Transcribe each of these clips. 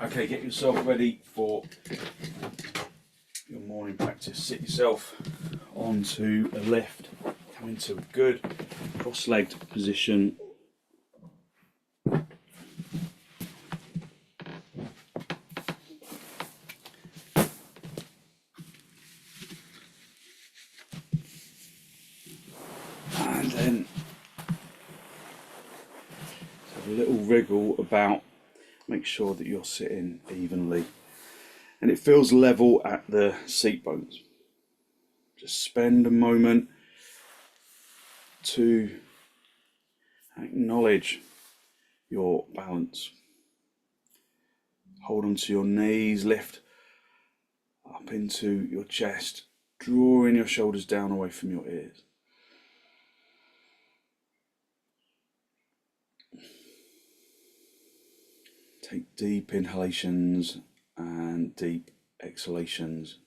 Okay, get yourself ready for your morning practice. Sit yourself onto a lift. Come into a good cross-legged position. And then have a little wriggle about. Make sure that you're sitting evenly and it feels level at the seat bones. Just spend a moment to acknowledge your balance. Hold onto your knees, lift up into your chest, drawing your shoulders down away from your ears. Take deep inhalations and deep exhalations.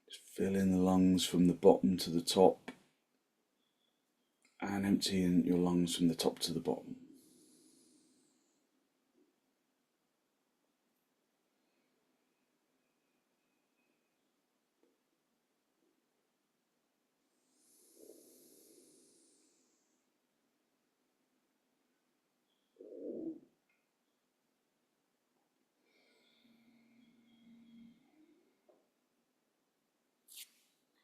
Just fill in the lungs from the bottom to the top and emptying your lungs from the top to the bottom.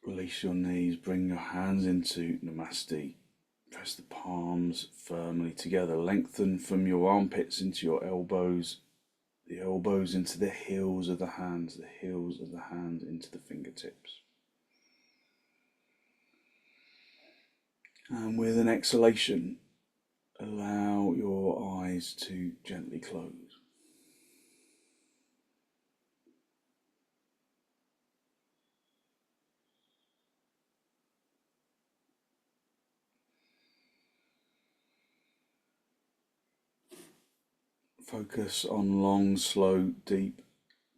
Release your knees, bring your hands into Namaste. Press the palms firmly together. Lengthen from your armpits into your elbows, the elbows into the heels of the hands into the fingertips. And with an exhalation, allow your eyes to gently close. Focus on long, slow, deep,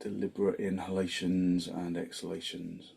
deliberate inhalations and exhalations.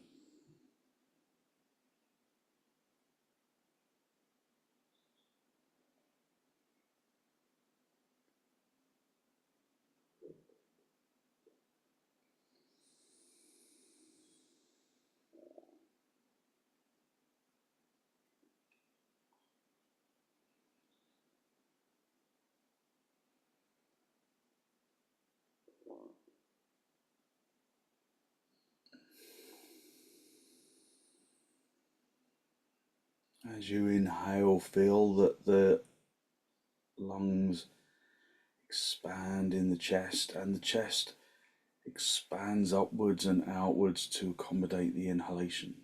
As you inhale, feel that the lungs expand in the chest and the chest expands upwards and outwards to accommodate the inhalation.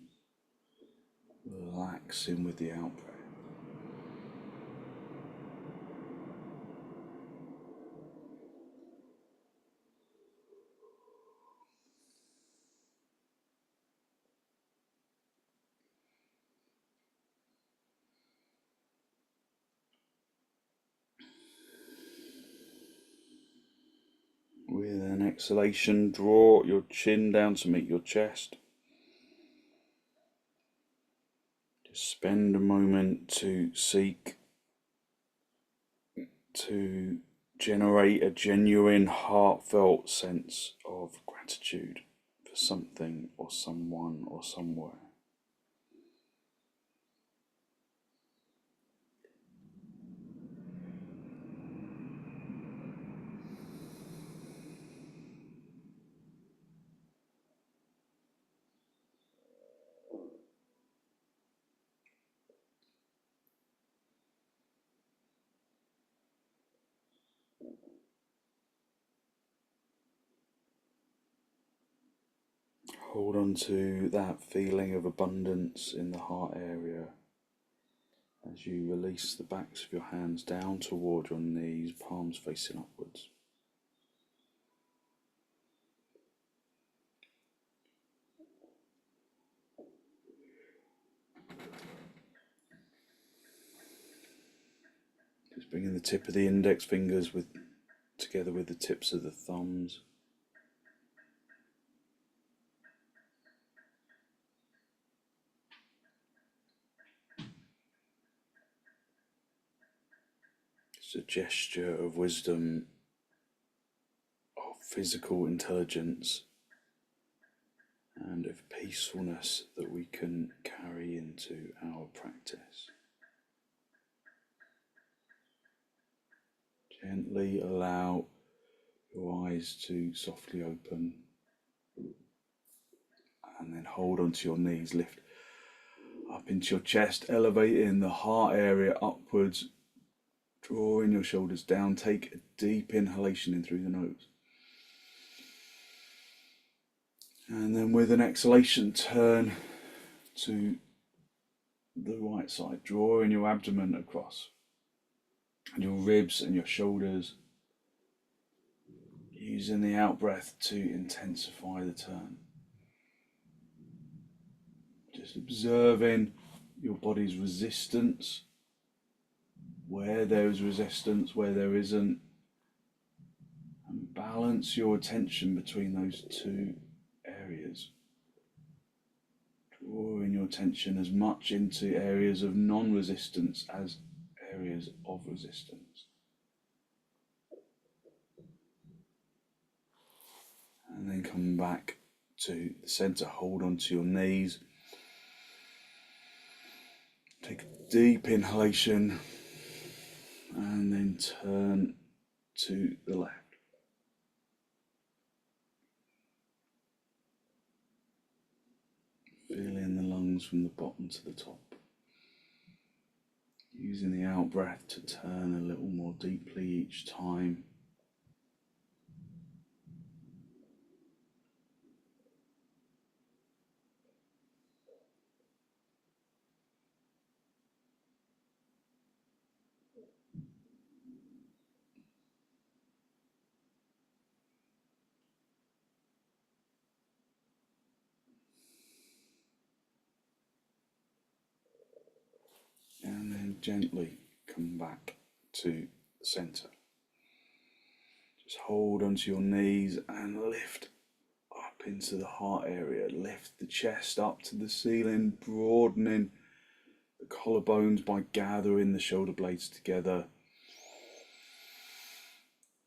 Relaxing with the out breath. With an exhalation, draw your chin down to meet your chest. Just spend a moment to seek to generate a genuine, heartfelt sense of gratitude for something or someone or somewhere. Hold on to that feeling of abundance in the heart area as you release the backs of your hands down toward your knees, palms facing upwards. Just bringing the tip of the index fingers together with the tips of the thumbs. Just a gesture of wisdom, of physical intelligence, and of peacefulness that we can carry into our practice. Gently allow your eyes to softly open, and then hold onto your knees, lift up into your chest, elevating the heart area upwards, drawing your shoulders down. Take a deep inhalation in through the nose. And then with an exhalation, turn to the right side, drawing your abdomen across, and your ribs and your shoulders, using the out breath to intensify the turn. Just observing your body's resistance, where there is resistance, where there isn't, and balance your attention between those two areas. Drawing your attention as much into areas of non-resistance as areas of resistance. And then come back to the center, hold onto your knees. Take a deep inhalation and then turn to the left. Feeling the lungs from the bottom to the top. Using the out breath to turn a little more deeply each time. And then gently come back to the center. Just hold onto your knees and lift up into the heart area. Lift the chest up to the ceiling, broadening the collarbones by gathering the shoulder blades together.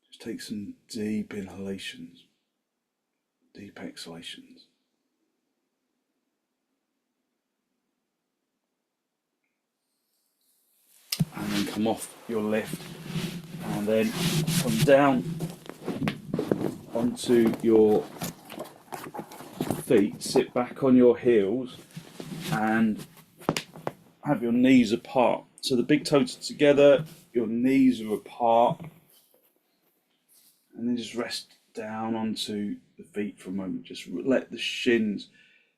Just take some deep inhalations, deep exhalations. And then come off your lift and then come down onto your feet, sit back on your heels and have your knees apart. So the big toes are together, your knees are apart, and then just rest down onto the feet for a moment. Just let the shins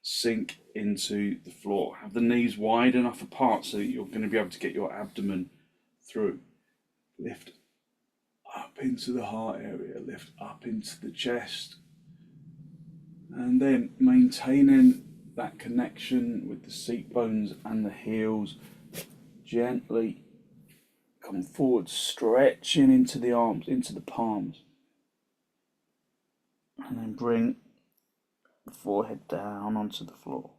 sink into the floor. Have the knees wide enough apart so that you're going to be able to get your abdomen through. Lift up into the heart area, lift up into the chest, and then maintaining that connection with the seat bones and the heels, gently come forward, stretching into the arms, into the palms, and then bring the forehead down onto the floor.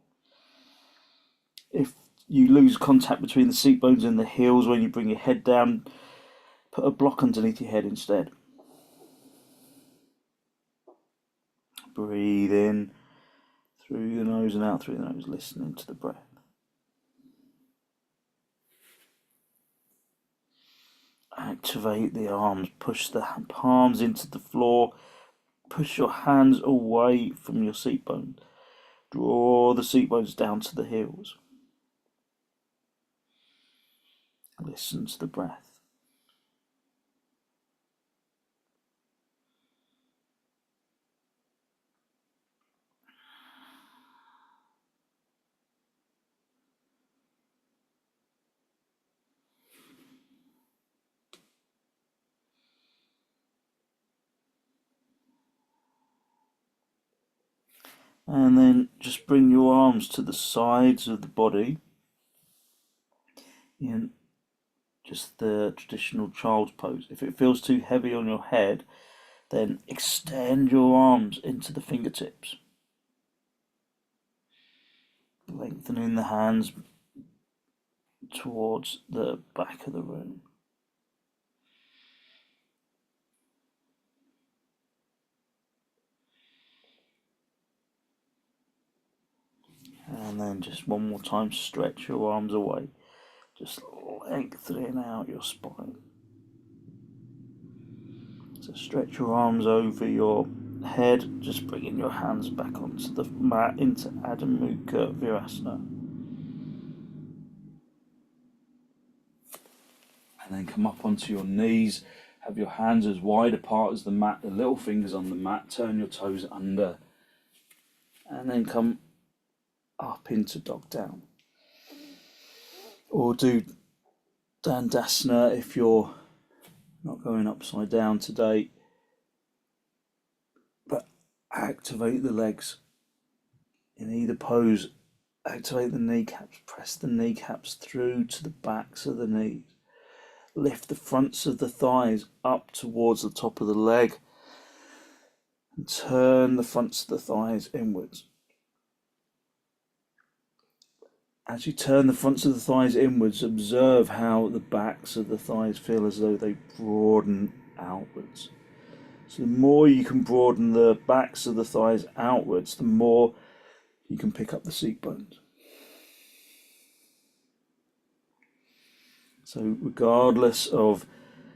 If you lose contact between the seat bones and the heels when you bring your head down, put a block underneath your head instead. Breathe in through the nose and out through the nose, listening to the breath. Activate the arms, push the palms into the floor, push your hands away from your seat bones. Draw the seat bones down to the heels. Listen to the breath. And then just bring your arms to the sides of the body in just the traditional child's pose. If it feels too heavy on your head, then extend your arms into the fingertips. Lengthening the hands towards the back of the room. And then just one more time, stretch your arms away, just lengthening out your spine. So stretch your arms over your head, just bringing your hands back onto the mat into Adho Mukha Virasana. And then come up onto your knees, have your hands as wide apart as the mat, the little fingers on the mat, turn your toes under, and then come up into dog down. Or do Dandasana if you're not going upside down today, but activate the legs in either pose. Activate the kneecaps, press the kneecaps through to the backs of the knees. Lift the fronts of the thighs up towards the top of the leg and turn the fronts of the thighs inwards. As you turn the fronts of the thighs inwards, observe how the backs of the thighs feel as though they broaden outwards. So the more you can broaden the backs of the thighs outwards, the more you can pick up the seat bones. So regardless of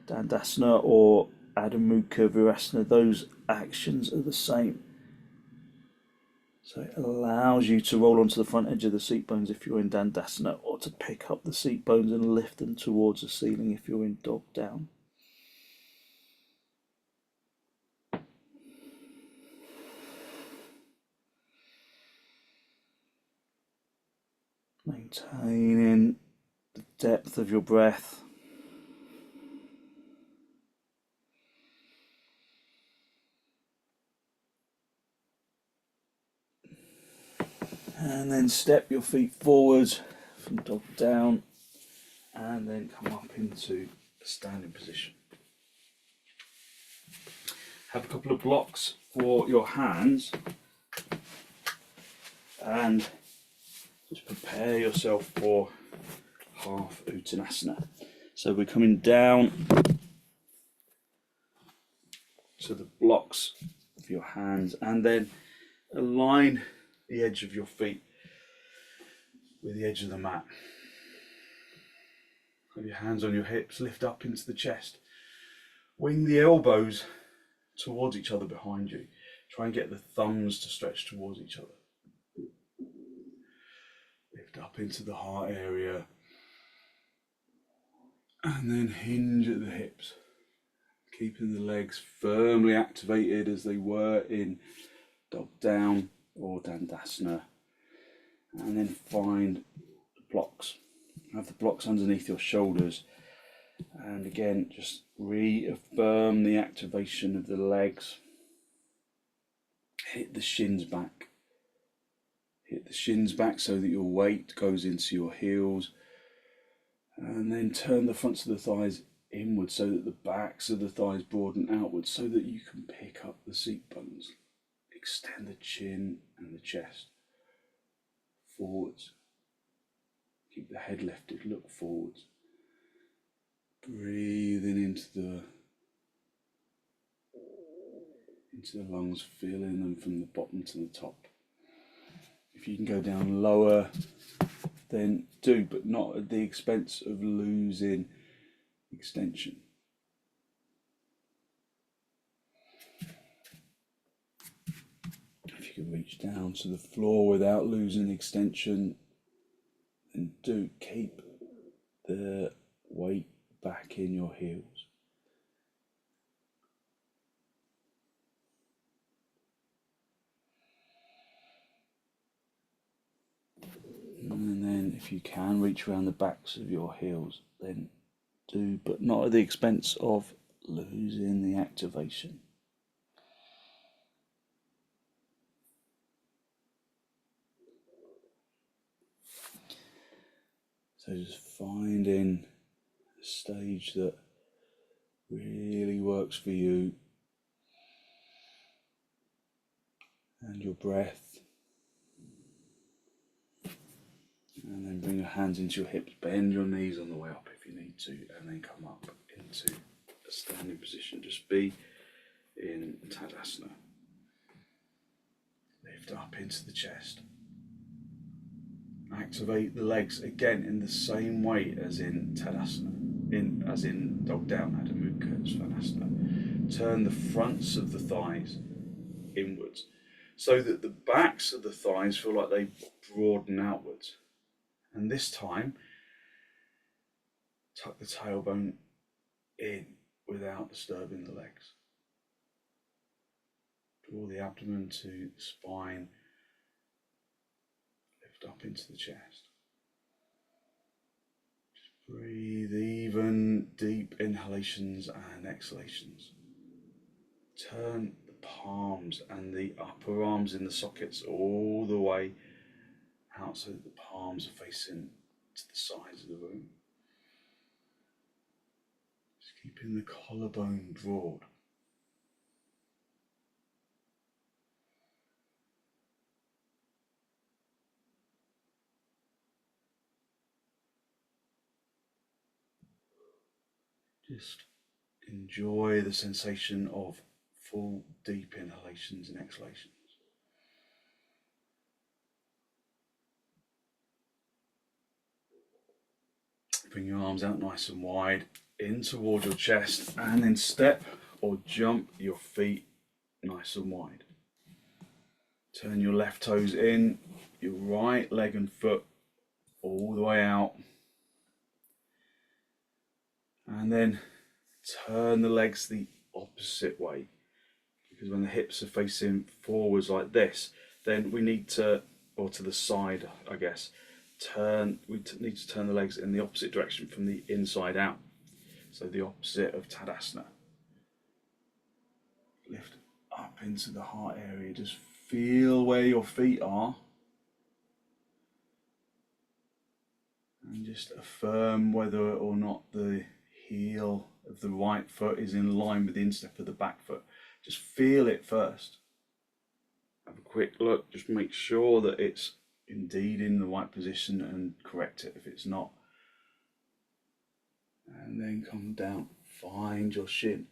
Dandasana or Adho Mukha Virasana, those actions are the same. So it allows you to roll onto the front edge of the seat bones if you're in Dandasana, or to pick up the seat bones and lift them towards the ceiling if you're in dog down. Maintaining the depth of your breath. And then step your feet forwards from dog down, and then come up into a standing position. Have a couple of blocks for your hands, and just prepare yourself for half uttanasana. So we're coming down to the blocks of your hands, and then align the edge of your feet with the edge of the mat. Have your hands on your hips, lift up into the chest. Wing the elbows towards each other behind you. Try and get the thumbs to stretch towards each other. Lift up into the heart area. And then hinge at the hips. Keeping the legs firmly activated as they were in dog down or Dandasana. And then find the blocks. Have the blocks underneath your shoulders. And again, just reaffirm the activation of the legs. Hit the shins back. Hit the shins back so that your weight goes into your heels. And then turn the fronts of the thighs inward so that the backs of the thighs broaden outwards so that you can pick up the seat bones. Extend the chin and the chest forwards. Keep the head lifted, look forwards. Breathing into the lungs, feeling them from the bottom to the top. If you can go down lower, then do, but not at the expense of losing extension. If you can reach down to the floor without losing extension, then do. Keep the weight back in your heels. And then if you can reach around the backs of your heels, then do, but not at the expense of losing the activation. So just finding a stage that really works for you, and your breath. And then bring your hands into your hips, bend your knees on the way up if you need to, and then come up into a standing position. Just be in Tadasana. Lift up into the chest. Activate the legs again in the same way as in Tadasana, as in dog down, Adho Mukha Svanasana. Turn the fronts of the thighs inwards so that the backs of the thighs feel like they broaden outwards. And this time, tuck the tailbone in without disturbing the legs. Draw the abdomen to the spine, lift up into the chest. Just breathe even, deep inhalations and exhalations. Turn the palms and the upper arms in the sockets all the way out so that the palms are facing to the sides of the room. Just keeping the collarbone broad. Just enjoy the sensation of full, deep inhalations and exhalations. Bring your arms out nice and wide in toward your chest, and then step or jump your feet nice and wide. Turn your left toes in, your right leg and foot all the way out. And then turn the legs the opposite way, because when the hips are facing forwards like this, then we need to, or to the side I guess, we need to turn the legs in the opposite direction from the inside out. So the opposite of Tadasana. Lift up into the heart area, just feel where your feet are. And just affirm whether or not the heel of the right foot is in line with the instep of the back foot. Just feel it first. Have a quick look, just make sure that it's indeed in the right position and correct it if it's not. And then come down, find your shin,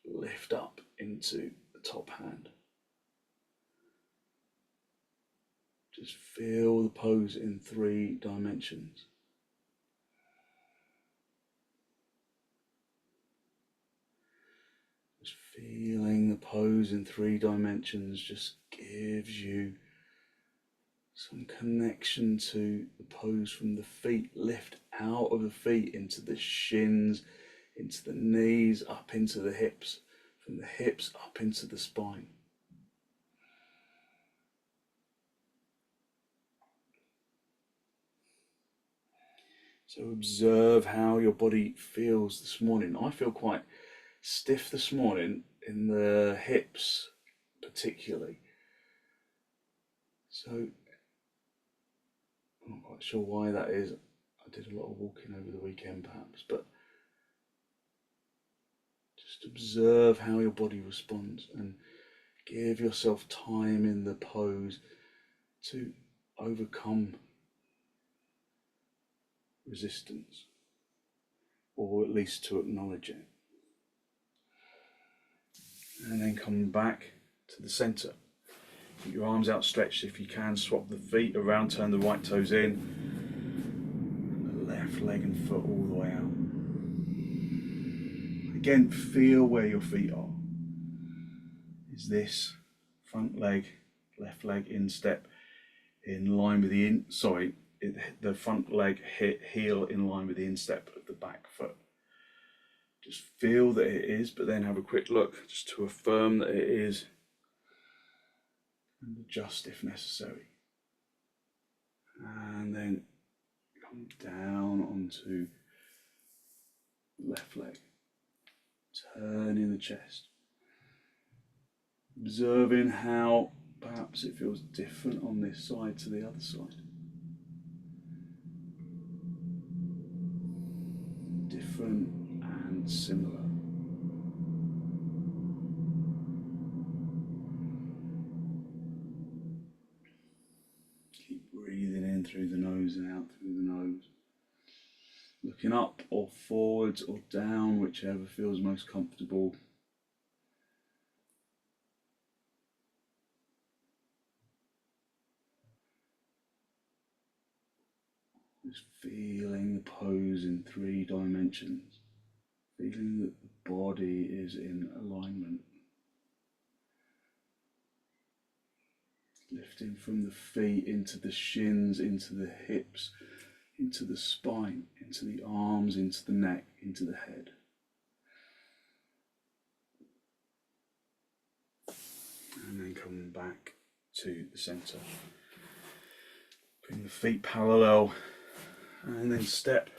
lift up into the top hand. Just feel the pose in 3 dimensions. Just feeling the pose in 3 dimensions just gives you some connection to the pose from the feet. Lift out of the feet into the shins, into the knees, up into the hips, from the hips up into the spine. So observe how your body feels this morning. I feel quite stiff this morning in the hips particularly. So I'm not quite sure why that is. I did a lot of walking over the weekend perhaps, but just observe how your body responds and give yourself time in the pose to overcome resistance, or at least to acknowledge it. And then come back to the center. Keep your arms outstretched if you can. Swap the feet around, turn the right toes in, and the left leg and foot all the way out. Again, feel where your feet are. Is this front leg, left leg instep in line with the front leg heel in line with the instep of the back foot? Just feel that it is, but then have a quick look just to affirm that it is, and adjust if necessary. And then come down onto the left leg, turning the chest, observing how perhaps it feels different on this side to the other side. Different and similar. Keep breathing in through the nose and out through the nose. Looking up or forwards or down, whichever feels most comfortable. Just feeling the pose in 3 dimensions. Feeling that the body is in alignment. Lifting from the feet into the shins, into the hips, into the spine, into the arms, into the neck, into the head. And then coming back to the centre. Bring the feet parallel and then step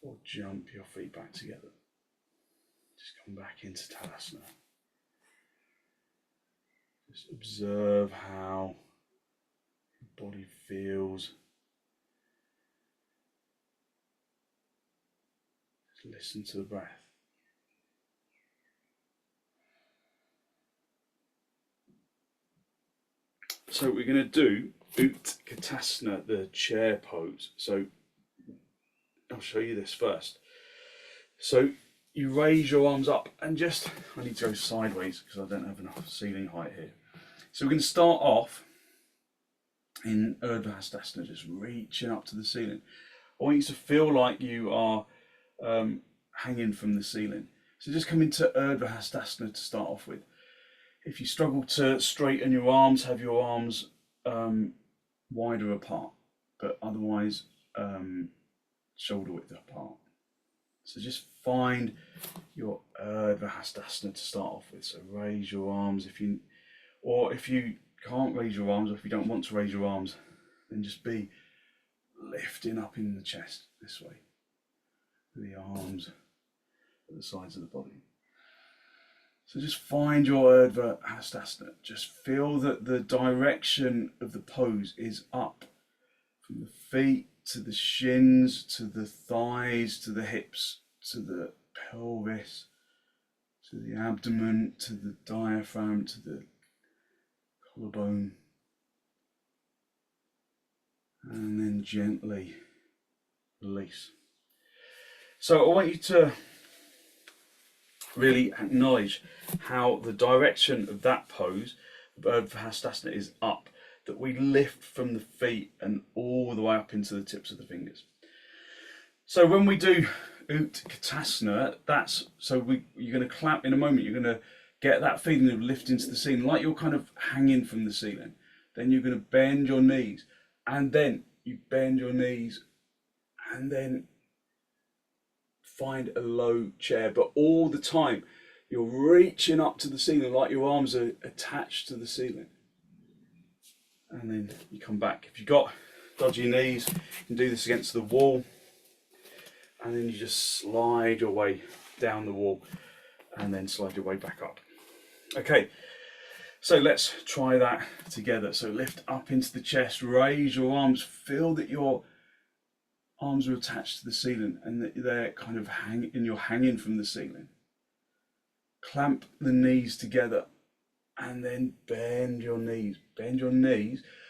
or jump your feet back together. Just come back into Tadasana. Just observe how your body feels. Just listen to the breath. So we're going to do utkatasana, the chair pose. So I'll show you this first. So you raise your arms up and just, I need to go sideways because I don't have enough ceiling height here. So we're going to start off in Urdhva, just reaching up to the ceiling. I want you to feel like you are hanging from the ceiling. So just come into Urdhva to start off with. If you struggle to straighten your arms, have your arms wider apart, but otherwise shoulder width apart. So just find your Urdhva to start off with. So raise your arms if you can't raise your arms, or if you don't want to raise your arms, then just be lifting up in the chest this way, with the arms at the sides of the body. So just find your Urdhva. Just feel that the direction of the pose is up, from the feet to the shins, to the thighs, to the hips, to the pelvis, to the abdomen, to the diaphragm, to the collarbone. And then gently release. So I want you to really acknowledge how the direction of that pose, Urdhva, is up, that we lift from the feet and all the way up into the tips of the fingers. So when we do utkatasana, you're going to clap in a moment, you're going to get that feeling of lifting to the ceiling, like you're kind of hanging from the ceiling. Then you're going to bend your knees, and then you bend your knees, and then find a low chair, but all the time you're reaching up to the ceiling like your arms are attached to the ceiling. And then you come back. If you've got dodgy knees, you can do this against the wall, and then you just slide your way down the wall and then slide your way back up. Okay, so let's try that together. So lift up into the chest, raise your arms, feel that your arms are attached to the ceiling and that they're kind of you're hanging from the ceiling. Clamp the knees together and then bend your knees,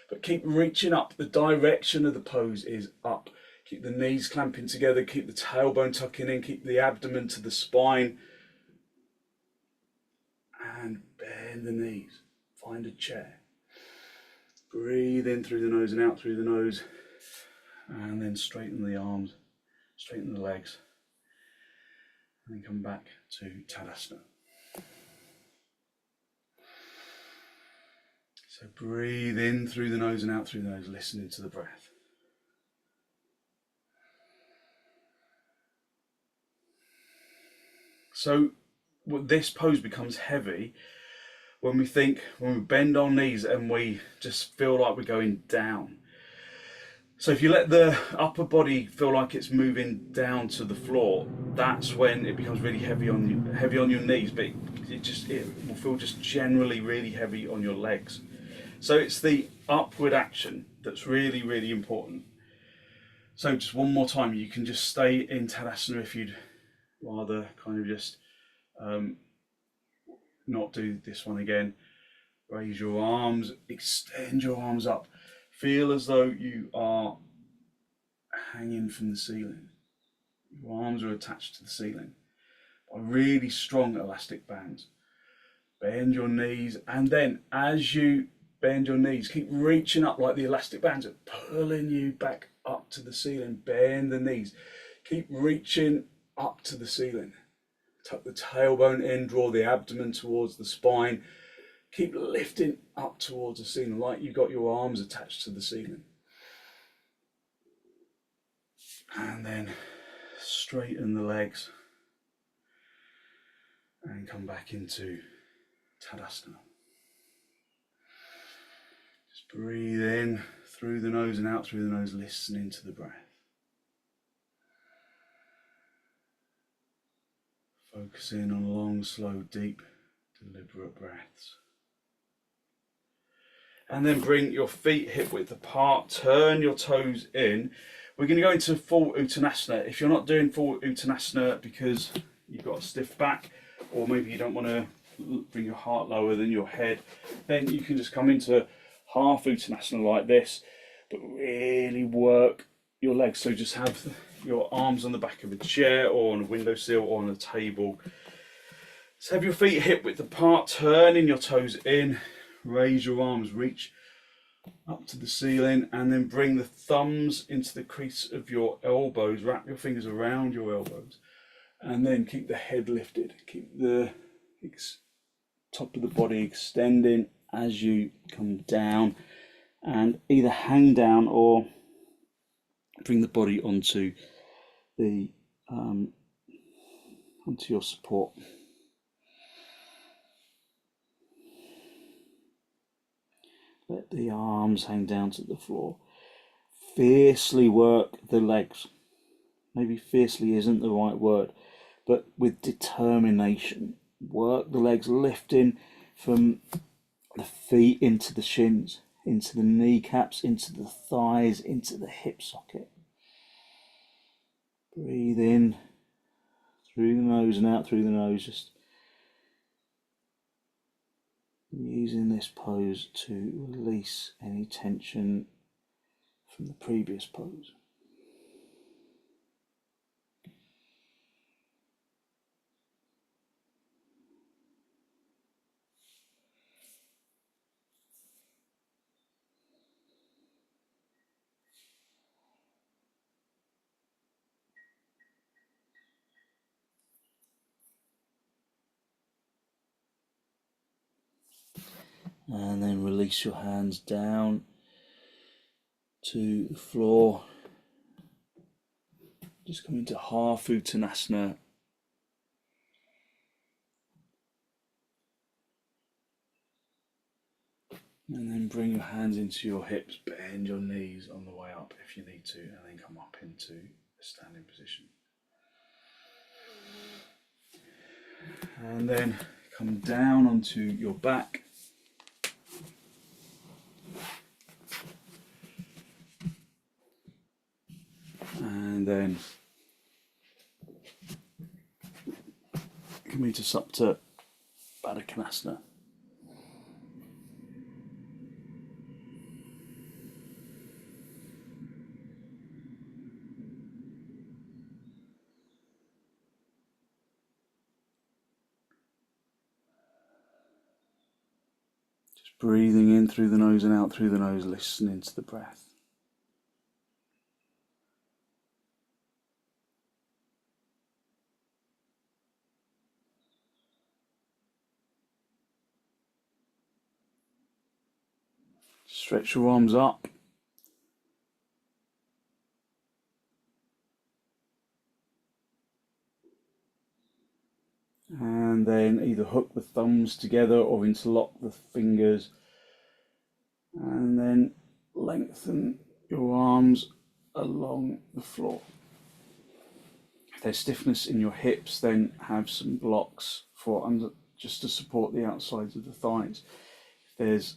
but keep reaching up. The direction of the pose is up. Keep the knees clamping together, keep the tailbone tucking in, keep the abdomen to the spine, and bend the knees. Find a chair. Breathe in through the nose and out through the nose. And then straighten the arms, straighten the legs, and then come back to Tadasana. So breathe in through the nose and out through the nose, listening to the breath. So this pose becomes heavy when we bend our knees and we just feel like we're going down. So if you let the upper body feel like it's moving down to the floor, that's when it becomes really heavy on your knees, but it will feel just generally really heavy on your legs. So it's the upward action that's really, really important. So just one more time, you can just stay in Tadasana if you'd rather kind of just not do this one again. Raise your arms, extend your arms up. Feel as though you are hanging from the ceiling. Your arms are attached to the ceiling by really strong elastic bands. Bend your knees, and then as you bend your knees, keep reaching up like the elastic bands are pulling you back up to the ceiling. Bend the knees. Keep reaching up to the ceiling. Tuck the tailbone in, draw the abdomen towards the spine. Keep lifting up towards the ceiling like you've got your arms attached to the ceiling. And then straighten the legs and come back into Tadasana. Just breathe in through the nose and out through the nose, listening to the breath. Focusing on long, slow, deep, deliberate breaths. And then bring your feet hip width apart, turn your toes in. We're going to go into full uttanasana. If you're not doing full uttanasana because you've got a stiff back, or maybe you don't want to bring your heart lower than your head, then you can just come into half uttanasana like this, but really work your legs. So just have your arms on the back of a chair or on a windowsill or on a table. So have your feet hip width apart, turning your toes in, raise your arms, reach up to the ceiling, and then bring the thumbs into the crease of your elbows, wrap your fingers around your elbows, and then keep the head lifted, keep the top of the body extending as you come down, and either hang down or bring the body onto the onto your support. Let the arms hang down to the floor. Fiercely work the legs. Maybe fiercely isn't the right word, but with determination. Work the legs, lifting from the feet into the shins, into the kneecaps, into the thighs, into the hip socket. Breathe in through the nose and out through the nose, just using this pose to release any tension from the previous pose. And then release your hands down to the floor. Just come into half uttanasana. And then bring your hands into your hips, bend your knees on the way up if you need to, and then come up into a standing position. And then come down onto your back. And then come into supta, baddha. Just breathing in through the nose and out through the nose, listening to the breath. Stretch your arms up. And then either hook the thumbs together or interlock the fingers. And then lengthen your arms along the floor. If there's stiffness in your hips, then have some blocks for just to support the outsides of the thighs. If there's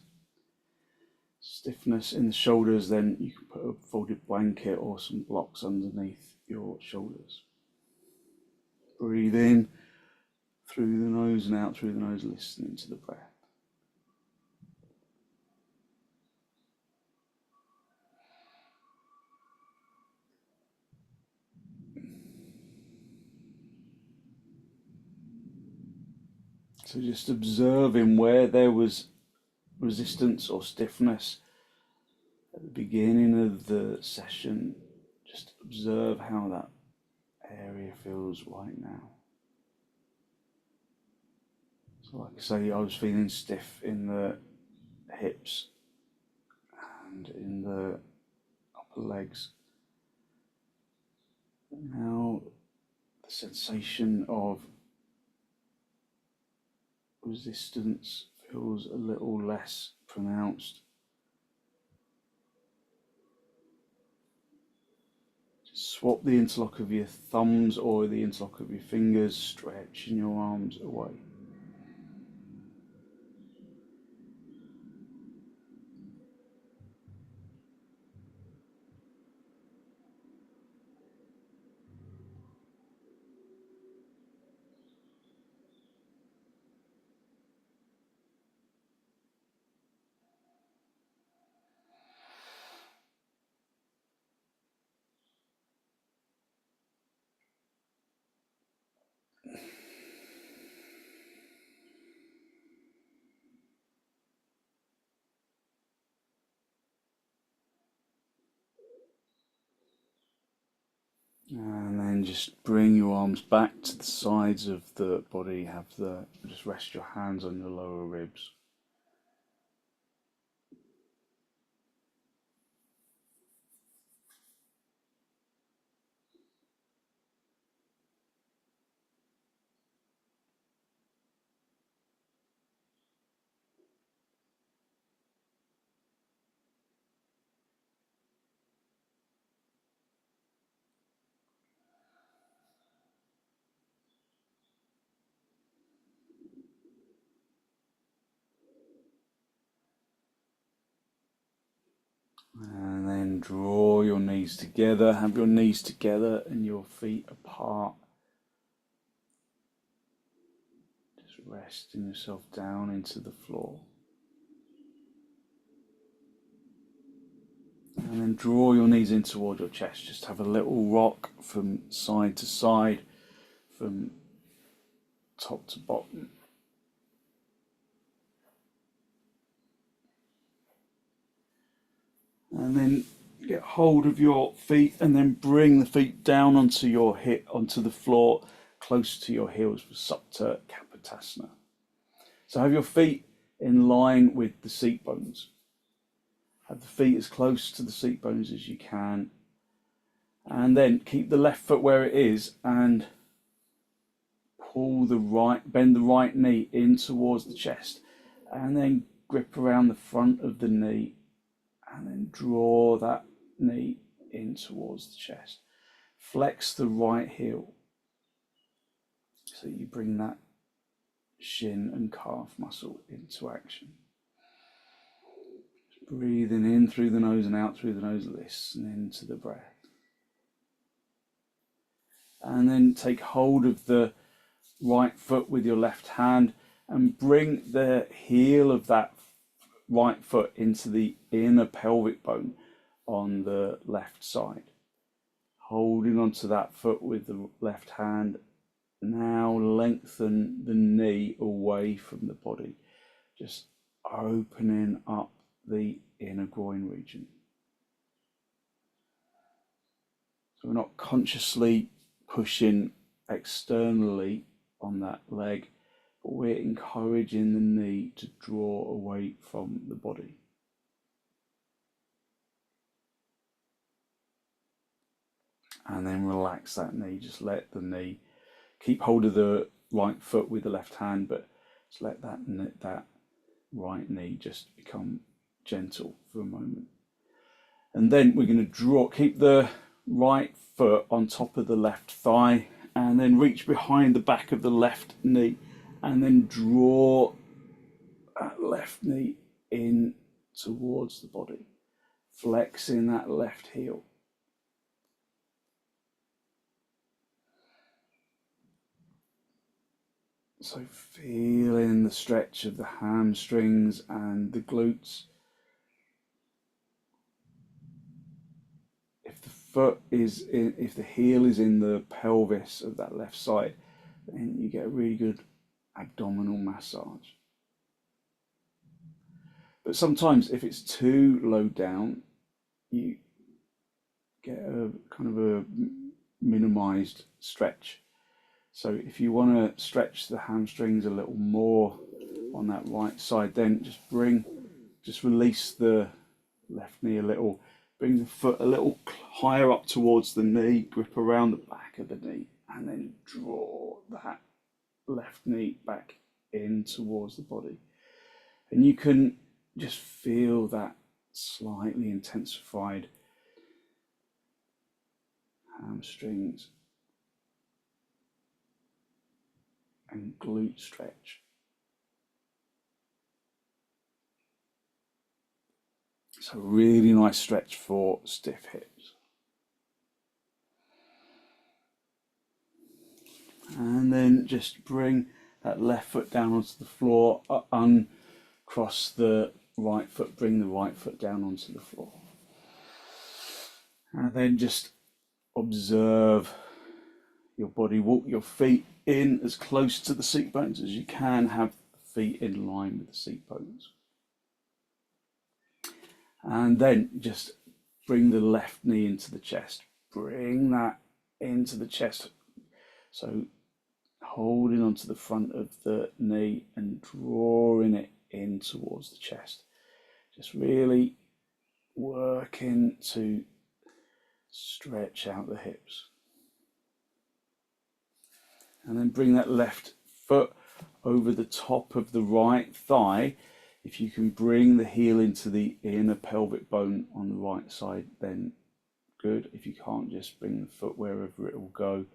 stiffness in the shoulders, then you can put a folded blanket or some blocks underneath your shoulders. Breathe in through the nose and out through the nose, listening to the breath. So just observing where there was resistance or stiffness at the beginning of the session, just observe how that area feels right now. So like I say, I was feeling stiff in the hips and in the upper legs. Now the sensation of resistance feels a little less pronounced. Just swap the interlock of your thumbs or the interlock of your fingers, stretching your arms away. And then just bring your arms back to the sides of the body. Just rest your hands on your lower ribs. And then draw your knees together. Have your knees together and your feet apart. Just resting yourself down into the floor. And then draw your knees in toward your chest. Just have a little rock from side to side, from top to bottom. And then get hold of your feet and then bring the feet down onto your hip, onto the floor, close to your heels for supta kapotasana. So have your feet in line with the seat bones. Have the feet as close to the seat bones as you can. And then keep the left foot where it is and bend the right knee in towards the chest. And then grip around the front of the knee and then draw that knee in towards the chest. Flex the right heel so you bring that shin and calf muscle into action. Breathing in through the nose and out through the nose, listening to the breath. And then take hold of the right foot with your left hand and bring the heel of that right foot into the inner pelvic bone on the left side. Holding onto that foot with the left hand. Now lengthen the knee away from the body, just opening up the inner groin region. So we're not consciously pushing externally on that leg, but we're encouraging the knee to draw away from the body. And then relax that knee, just let the knee, keep hold of the right foot with the left hand, but just let that right knee just become gentle for a moment. And then we're going to keep the right foot on top of the left thigh and then reach behind the back of the left knee and then draw that left knee in towards the body, flexing that left heel. So feeling the stretch of the hamstrings and the glutes. If the heel is in the pelvis of that left side, then you get a really good abdominal massage. But sometimes if it's too low down, you get a kind of a minimized stretch. So if you want to stretch the hamstrings a little more on that right side, then just release the left knee a little, bring the foot a little higher up towards the knee, grip around the back of the knee, and then draw that left knee back in towards the body. And you can just feel that slightly intensified hamstrings and glute stretch. It's a really nice stretch for stiff hips. And then just bring that left foot down onto the floor, uncross the right foot, bring the right foot down onto the floor. And then just observe your body. Walk your feet in as close to the seat bones as you can. Have the feet in line with the seat bones. And then just bring the left knee into the chest. Bring that into the chest. So holding onto the front of the knee and drawing it in towards the chest. Just really working to stretch out the hips. And then bring that left foot over the top of the right thigh. If you can bring the heel into the inner pelvic bone on the right side, then good. If you can't, just bring the foot wherever it will go.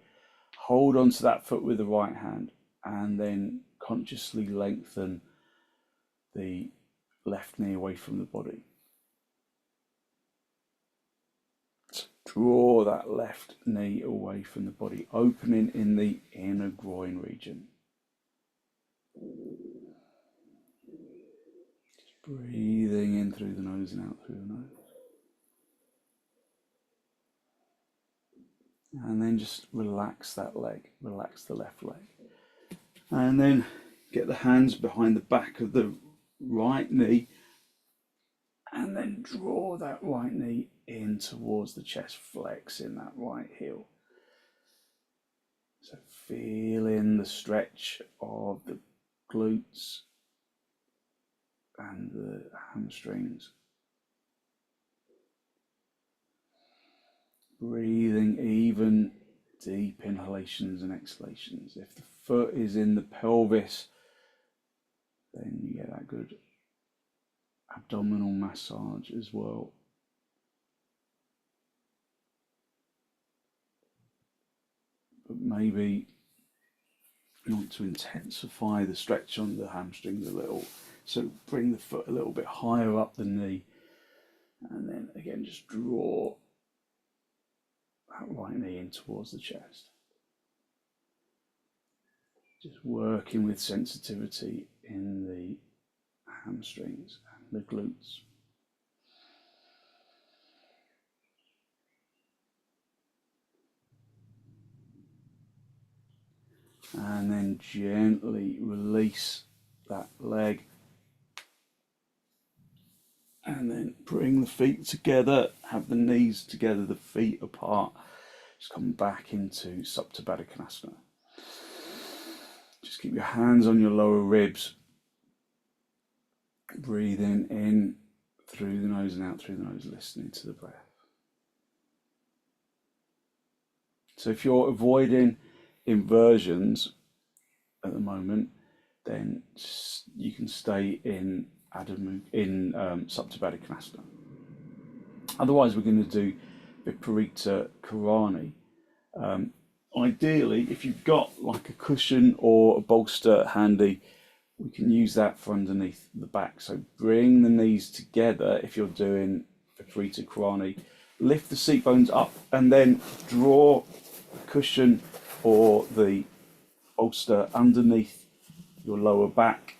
Hold on to that foot with the right hand and then consciously lengthen the left knee away from the body. So draw that left knee away from the body, opening in the inner groin region. Just breathing in through the nose and out through the nose. And then just relax that leg, relax the left leg. And then get the hands behind the back of the right knee and then draw that right knee in towards the chest, flexing that right heel. So feeling the stretch of the glutes and the hamstrings. Breathing even deep inhalations and exhalations. If the foot is in the pelvis, then you get that good abdominal massage as well. But maybe you want to intensify the stretch on the hamstrings a little. So bring the foot a little bit higher up the knee. And then again, just draw that right knee in towards the chest. Just working with sensitivity in the hamstrings and the glutes. And then gently release that leg. And then bring the feet together, have the knees together, the feet apart. Just come back into supta baddha konasana. Just keep your hands on your lower ribs. Breathing in through the nose and out through the nose, listening to the breath. So if you're avoiding inversions at the moment, then you can stay in supta baddha konasana. Otherwise, we're going to do viparita karanhi. Ideally, if you've got like a cushion or a bolster handy, we can use that for underneath the back. So bring the knees together if you're doing viparita karanhi. Lift the seat bones up and then draw the cushion or the bolster underneath your lower back.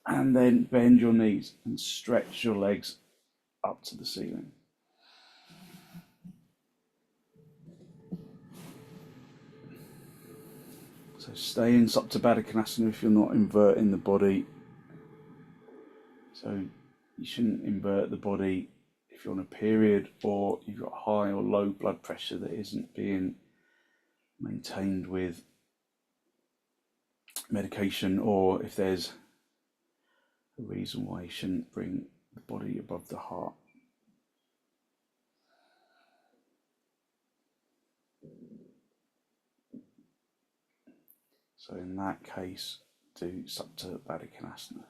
And then bend your knees and stretch your legs up to the ceiling. So stay in supta baddha konasana if you're not inverting the body. So you shouldn't invert the body if you're on a period or you've got high or low blood pressure that isn't being maintained with medication, or if there's a reason why you shouldn't bring the body above the heart. So in that case, do supta baddha konasana.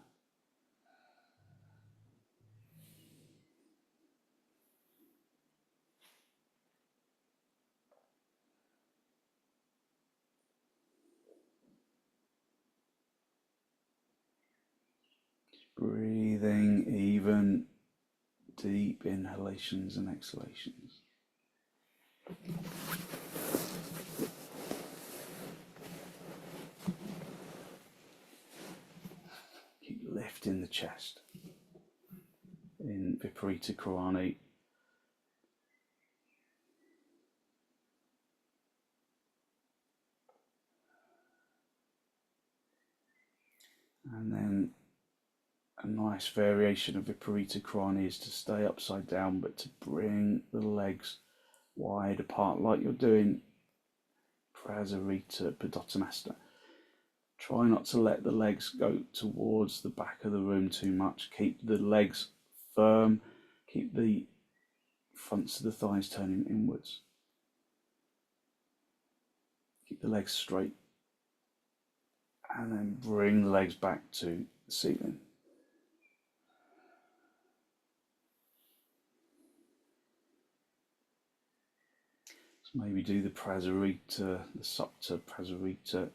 Breathing even deep inhalations and exhalations. Keep lifting the chest. In viparita karanhi, and then a nice variation of viparita karanhi is to stay upside down, but to bring the legs wide apart like you're doing prasarita uttanasana. Try not to let the legs go towards the back of the room too much. Keep the legs firm, keep the fronts of the thighs turning inwards. Keep the legs straight, and then bring the legs back to the ceiling. So maybe do the prasarita, the supta prasarita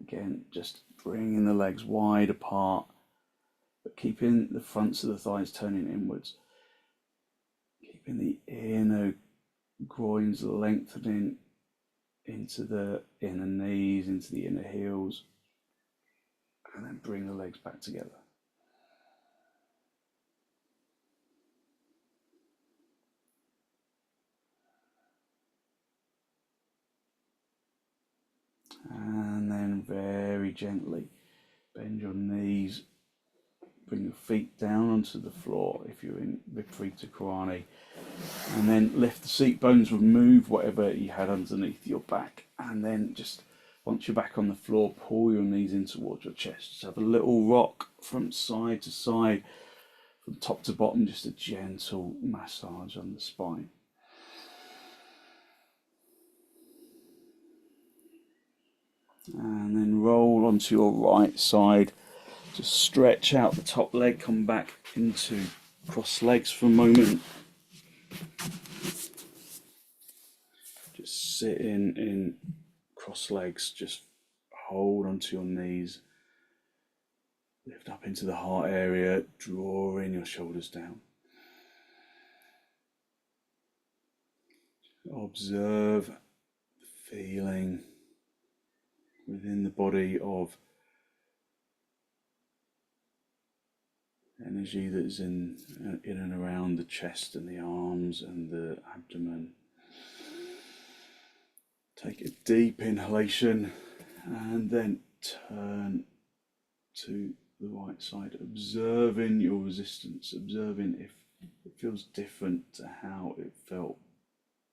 again, just bringing the legs wide apart, but keeping the fronts of the thighs turning inwards. Keeping the inner groins lengthening into the inner knees, into the inner heels, and then bring the legs back together. And then very gently bend your knees, bring your feet down onto the floor if you're in viparita karanhi, and then lift the seat bones, remove whatever you had underneath your back, and then just once you're back on the floor, pull your knees in towards your chest. Just have a little rock from side to side, from top to bottom, just a gentle massage on the spine. And then roll onto your right side. Just stretch out the top leg, come back into cross legs for a moment. Just sit in cross legs, just hold onto your knees. Lift up into the heart area, draw in your shoulders down. Observe the feeling within the body of energy that is in and around the chest and the arms and the abdomen. Take a deep inhalation and then turn to the right side, observing your resistance, observing if it feels different to how it felt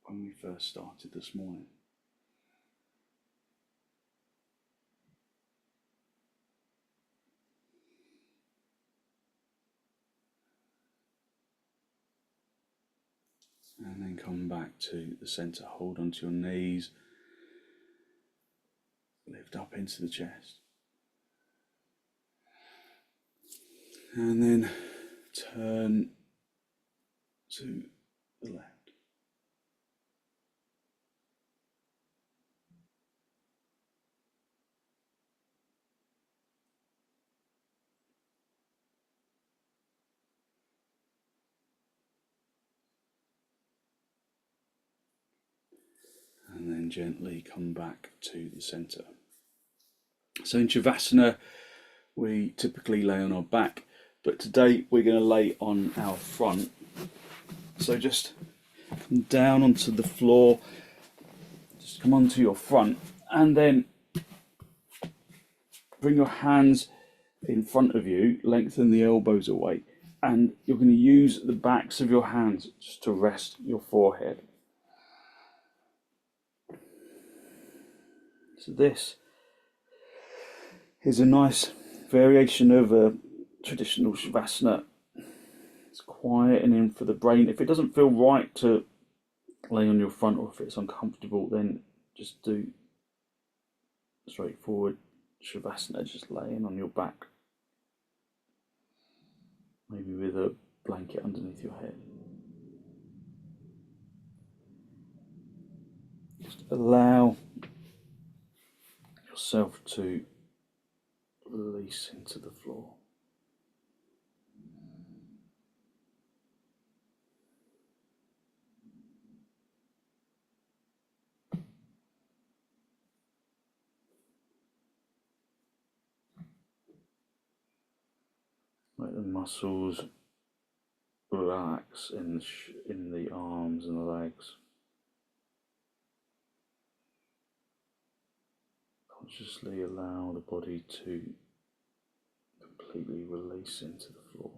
when we first started this morning. And then come back to the center, hold onto your knees, lift up into the chest. And then turn to the left. And then gently come back to the center. So in sirvasana, we typically lay on our back, but today we're going to lay on our front. So just come down onto the floor, just come onto your front, and then bring your hands in front of you, lengthen the elbows away, And you're going to use the backs of your hands just to rest your forehead. So this is a nice variation of a traditional shavasana. It's quietening for the brain. If it doesn't feel right to lay on your front, or if it's uncomfortable, then just do straightforward shavasana, just laying on your back, maybe with a blanket underneath your head. Just allow yourself to release into the floor. Let the muscles relax in the arms and the legs. Consciously allow the body to completely release into the floor.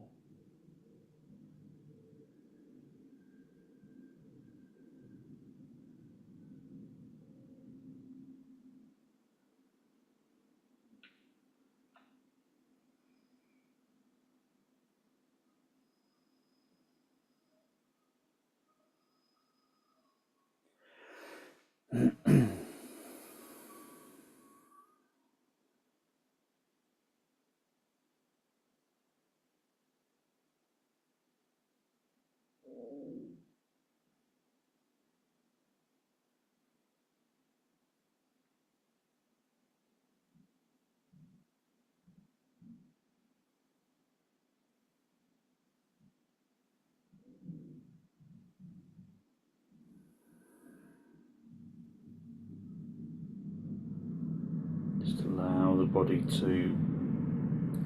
Just allow the body to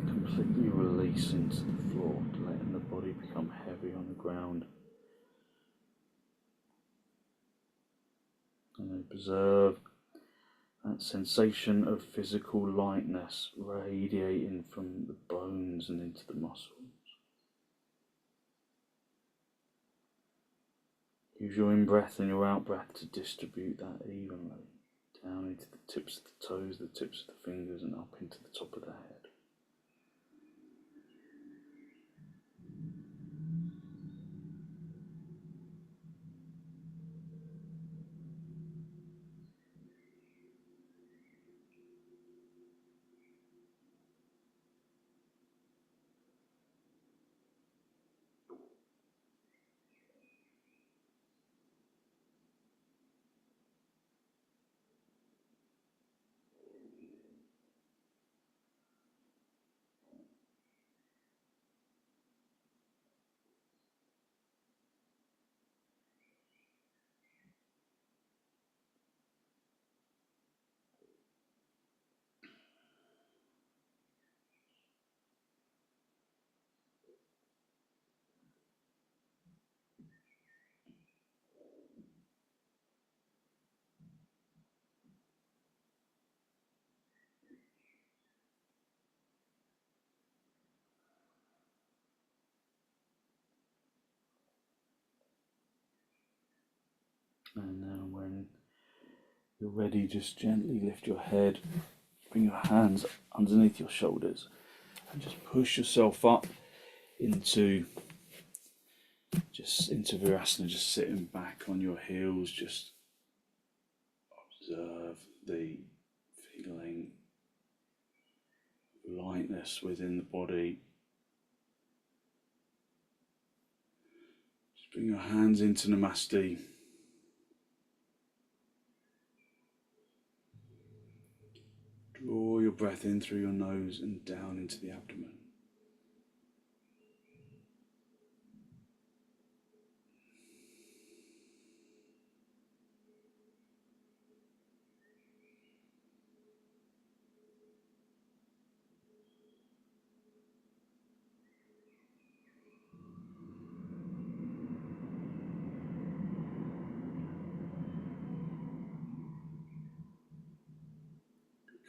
completely release into the floor, letting the body become heavy on the ground. And observe that sensation of physical lightness radiating from the bones and into the muscles. Use your in-breath and your out-breath to distribute that evenly down into the tips of the toes, the tips of the fingers, and up into the top of the head. And now when you're ready, just gently lift your head, bring your hands underneath your shoulders, and just push yourself up into virasana, just sitting back on your heels. Just observe the feeling of lightness within the body. Just bring your hands into Namaste. Draw your breath in through your nose and down into the abdomen.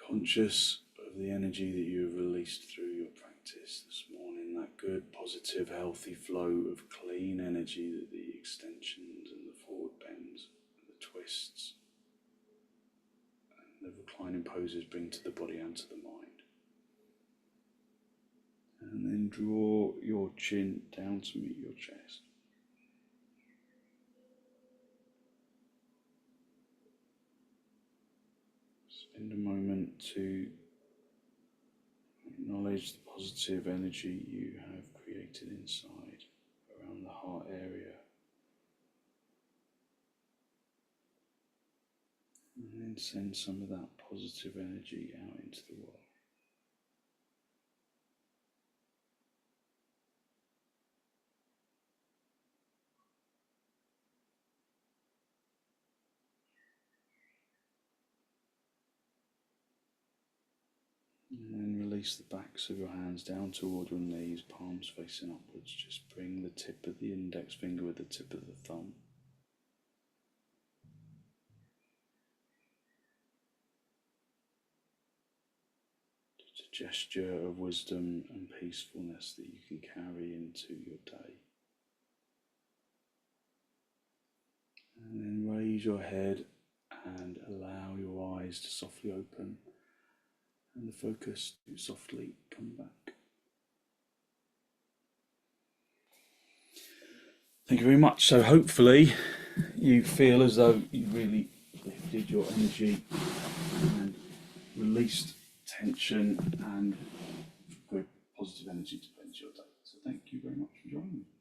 Conscious of the energy that you have released through your practice this morning, that good, positive, healthy flow of clean energy that the extensions and the forward bends and the twists and the reclining poses bring to the body and to the mind. And then draw your chin down to meet your chest. Spend a moment to acknowledge the positive energy you have created inside, around the heart area. And then send some of that positive energy out into the world. And then release the backs of your hands down toward your knees, palms facing upwards. Just bring the tip of the index finger with the tip of the thumb. Just a gesture of wisdom and peacefulness that you can carry into your day. And then raise your head and allow your eyes to softly open. And the focus to softly come back. Thank you very much. So hopefully you feel as though you really lifted your energy and released tension and good positive energy to put into your day. So thank you very much for joining me.